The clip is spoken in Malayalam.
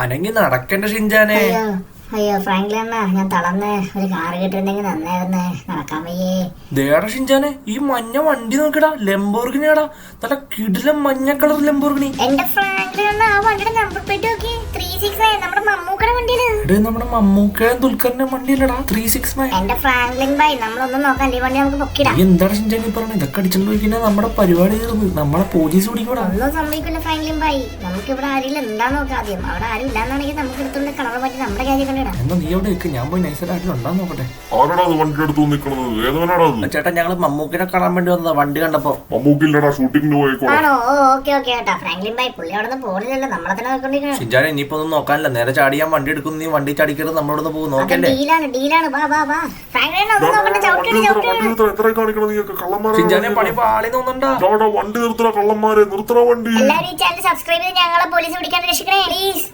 അനങ്ങി നടക്കണ്ട ഷിൻചാനെ. അയ്യോ ഫ്രാങ്ക്ലിൻ അണ്ണാ, ഞാൻ തളർന്ന് ഒരു കാറ് കിട്ടിയിരുന്നെങ്കിൽ നന്നായിരുന്നേ. നടക്കാൻ വയ്യേ. ദേടാ ഷിൻചാനെ, ഈ മഞ്ഞ വണ്ടി നോക്കടാ, ലംബോർഗിനിയാടാ. നല്ല കിടിലം മഞ്ഞ കളർ ലംബോർഗിനി. എന്റെ ഫ്രാങ്ക്ലിൻ അണ്ണാ, ആ വണ്ടിയുടെ നമ്പർ പ്ലേറ്റ് നോക്കി. 369 നമ്മുടെ മമ്മൂക്കയുടെ വണ്ടിയാണ്. നമ്മുടെ മമ്മൂക്കയും ദുൽഖറിന്റെ വണ്ടിയല്ലടാ 369. എന്റെ ഫ്രാങ്ക്ലിൻ ബൈ, നമ്മളൊന്നും നോക്കാൻ ഈ വണ്ടി നമുക്ക് പൊക്കിടാം. എന്താണ് ഷിൻചാനെ പറഞ്ഞത്? ഇതൊക്കെ അടിച്ചോണ്ട് പോയിക്കഴിഞ്ഞാൽ നമ്മുടെ പരിപാടി തീർന്നു. നമ്മളെ പോലീസ് പിടിക്കൂടാ. ഒന്നും സംഭവിക്കില്ല ഫ്രാങ്ക്ലിൻ ബൈ. നമുക്ക് ഇവിടെ ആരെങ്കിലും എന്താന്ന് നോക്കാം ആദ്യം. അവിടെ ആരും ഇല്ലാന്നാണെങ്കിൽ നമുക്ക് എടുത്തുള്ള കളർ മാറ്റി നമ്മുടെ കാര്യം കൊണ്ടിടാം. എന്നാ നീ അവിടെ ഞാൻ പോയി നൈസായിട്ട് ഉണ്ടാന്ന് നോക്കട്ടെ. ചേട്ടാ, ഞങ്ങള് മമ്മൂക്കിനെ കാണാൻ വേണ്ടി വന്നതാ. വണ്ടി കണ്ടപ്പോ ആണോ? ഓക്കെ ഓക്കെ കേട്ടാ ഫ്രാങ്ക്ലിൻ ബൈ. പുള്ളി അവിടെ നിന്ന് പോണില്ലല്ലോ, നമ്മളെ തന്നെ നോക്കിക്കൊണ്ടിരിക്കണം. ഷിൻചാനെ, ഇനിയിപ്പോ ഒന്നും നോക്കാനില്ല. നേരെ ചാടിയാൻ വണ്ടി എടുക്കും. നീ വണ്ടി ചാടിക്കരുത്, നമ്മളോടൊന്ന് പോകും. നോക്കല്ലേ? ഡീലാണ്. വാ ഫ്രാങ്ക്ലിൻ ഒന്നും നോക്കണ്ട. ഷിൻചാനെ, പണി പാളി തോന്നണ്ടാ. വണ്ടി നിർത്തണ കള്ളന്മാരെ, നിർത്തണ വണ്ടി. എല്ലാവരും ഈ ചാനൽ സബ്സ്ക്രൈബ് ചെയ്ത് ഞങ്ങളെ പോലീസ് പിടിക്കാൻ രക്ഷിക്കണേ പ്ലീസ്.